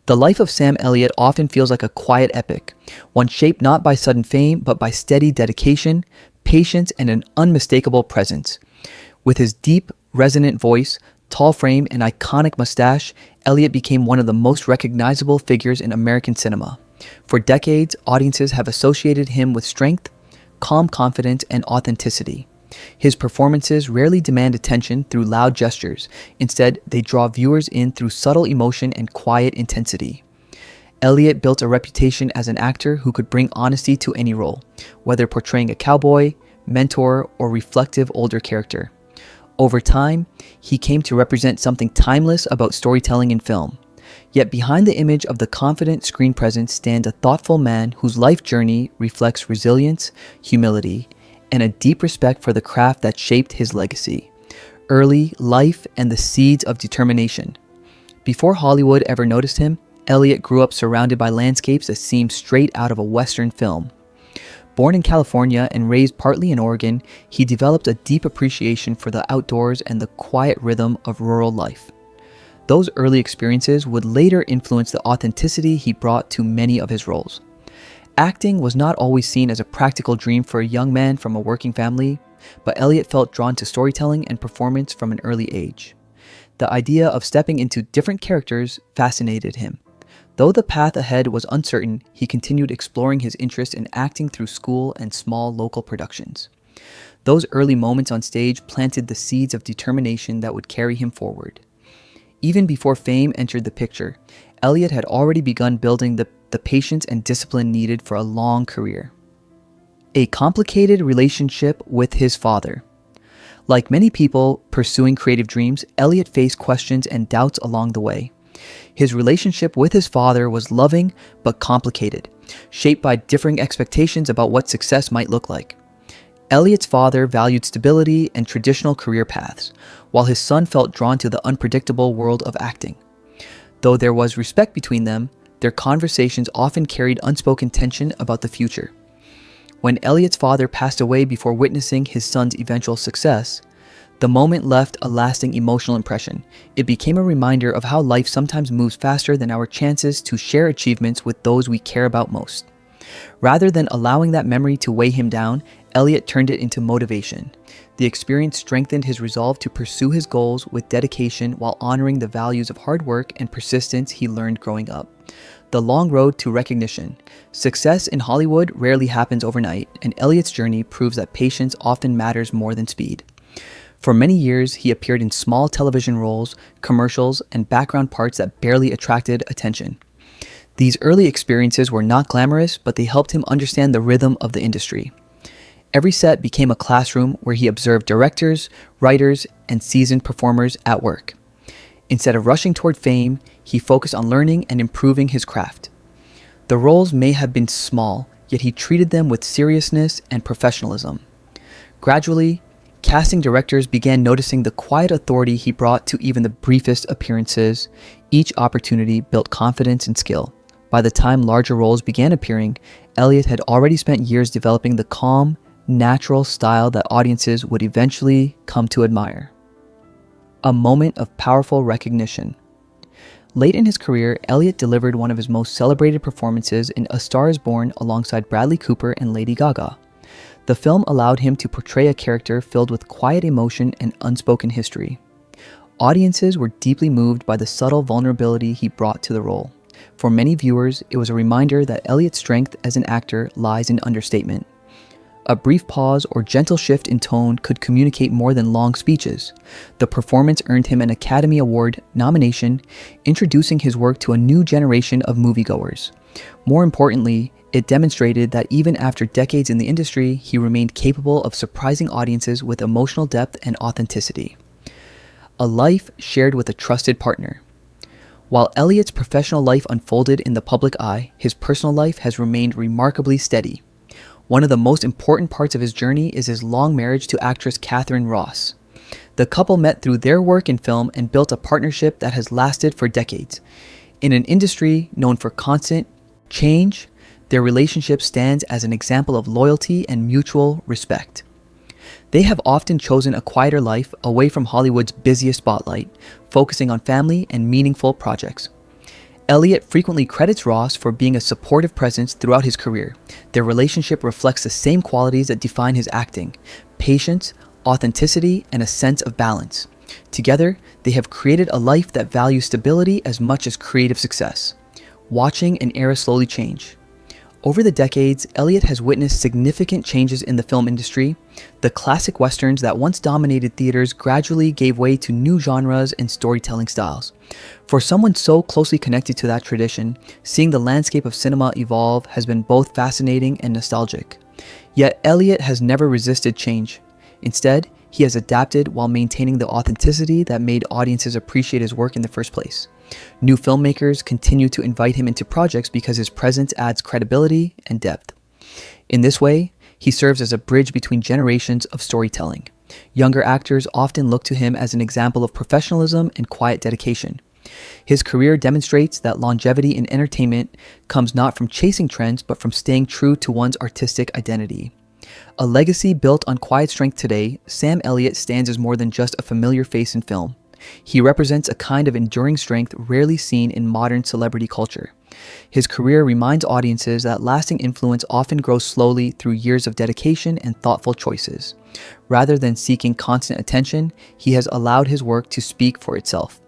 The life of Sam Elliott often feels like a quiet epic, one shaped not by sudden fame, but by steady dedication, patience, and an unmistakable presence. With his deep, resonant voice, tall frame, and iconic mustache, Elliott became one of the most recognizable figures in American cinema. For decades, audiences have associated him with strength, calm confidence, and authenticity. His performances rarely demand attention through loud gestures. Instead, they draw viewers in through subtle emotion and quiet intensity. Elliott built a reputation as an actor who could bring honesty to any role, whether portraying a cowboy, mentor, or reflective older character. Over time, he came to represent something timeless about storytelling in film. Yet behind the image of the confident screen presence stands a thoughtful man whose life journey reflects resilience, humility, and a deep respect for the craft that shaped his legacy. Early life and the seeds of determination. Before Hollywood ever noticed him, Elliott grew up surrounded by landscapes that seemed straight out of a Western film. Born in California and raised partly in Oregon, he developed a deep appreciation for the outdoors and the quiet rhythm of rural life. Those early experiences would later influence the authenticity he brought to many of his roles. Acting was not always seen as a practical dream for a young man from a working family, but Elliott felt drawn to storytelling and performance from an early age. The idea of stepping into different characters fascinated him. Though the path ahead was uncertain, he continued exploring his interest in acting through school and small local productions. Those early moments on stage planted the seeds of determination that would carry him forward. Even before fame entered the picture, Elliott had already begun building the patience and discipline needed for a long career. A complicated relationship with his father. Like many people pursuing creative dreams, Elliott faced questions and doubts along the way. His relationship with his father was loving but complicated, shaped by differing expectations about what success might look like. Elliott's father valued stability and traditional career paths, while his son felt drawn to the unpredictable world of acting. Though there was respect between them, their conversations often carried unspoken tension about the future. When Elliott's father passed away before witnessing his son's eventual success, the moment left a lasting emotional impression. It became a reminder of how life sometimes moves faster than our chances to share achievements with those we care about most. Rather than allowing that memory to weigh him down, Elliott turned it into motivation. The experience strengthened his resolve to pursue his goals with dedication while honoring the values of hard work and persistence he learned growing up. The long road to recognition. Success in Hollywood rarely happens overnight, and Elliott's journey proves that patience often matters more than speed. For many years, he appeared in small television roles, commercials, and background parts that barely attracted attention. These early experiences were not glamorous, but they helped him understand the rhythm of the industry. Every set became a classroom where he observed directors, writers, and seasoned performers at work. Instead of rushing toward fame, he focused on learning and improving his craft. The roles may have been small, yet he treated them with seriousness and professionalism. Gradually, casting directors began noticing the quiet authority he brought to even the briefest appearances. Each opportunity built confidence and skill. By the time larger roles began appearing, Elliott had already spent years developing the calm, natural style that audiences would eventually come to admire. A moment of powerful recognition. Late in his career, Elliott delivered one of his most celebrated performances in A Star is Born alongside Bradley Cooper and Lady Gaga. The film allowed him to portray a character filled with quiet emotion and unspoken history. Audiences were deeply moved by the subtle vulnerability he brought to the role. For many viewers, it was a reminder that Elliott's strength as an actor lies in understatement. A brief pause or gentle shift in tone could communicate more than long speeches. The performance earned him an Academy Award nomination, introducing his work to a new generation of moviegoers. More importantly, it demonstrated that even after decades in the industry, he remained capable of surprising audiences with emotional depth and authenticity. A life shared with a trusted partner. While Elliott's professional life unfolded in the public eye, his personal life has remained remarkably steady. One of the most important parts of his journey is his long marriage to actress Catherine Ross. The couple met through their work in film and built a partnership that has lasted for decades. In an industry known for constant change, their relationship stands as an example of loyalty and mutual respect. They have often chosen a quieter life away from Hollywood's busiest spotlight, focusing on family and meaningful projects. Elliott frequently credits Ross for being a supportive presence throughout his career. Their relationship reflects the same qualities that define his acting: patience, authenticity, and a sense of balance. Together, they have created a life that values stability as much as creative success. Watching an era slowly change. Over the decades, Elliott has witnessed significant changes in the film industry. The classic westerns that once dominated theaters gradually gave way to new genres and storytelling styles. For someone so closely connected to that tradition, seeing the landscape of cinema evolve has been both fascinating and nostalgic. Yet Elliott has never resisted change. Instead, he has adapted while maintaining the authenticity that made audiences appreciate his work in the first place. New filmmakers continue to invite him into projects because his presence adds credibility and depth. In this way, he serves as a bridge between generations of storytelling. Younger actors often look to him as an example of professionalism and quiet dedication. His career demonstrates that longevity in entertainment comes not from chasing trends, but from staying true to one's artistic identity. A legacy built on quiet strength today, Sam Elliott stands as more than just a familiar face in film. He represents a kind of enduring strength rarely seen in modern celebrity culture. His career reminds audiences that lasting influence often grows slowly through years of dedication and thoughtful choices. Rather than seeking constant attention, he has allowed his work to speak for itself.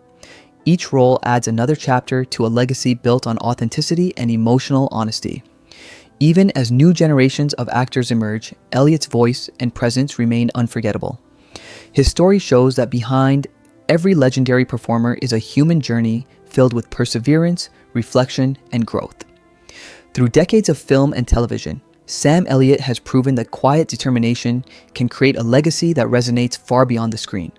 Each role adds another chapter to a legacy built on authenticity and emotional honesty. Even as new generations of actors emerge, Elliott's voice and presence remain unforgettable. His story shows that behind every legendary performer is a human journey filled with perseverance, reflection, and growth. Through decades of film and television, Sam Elliott has proven that quiet determination can create a legacy that resonates far beyond the screen.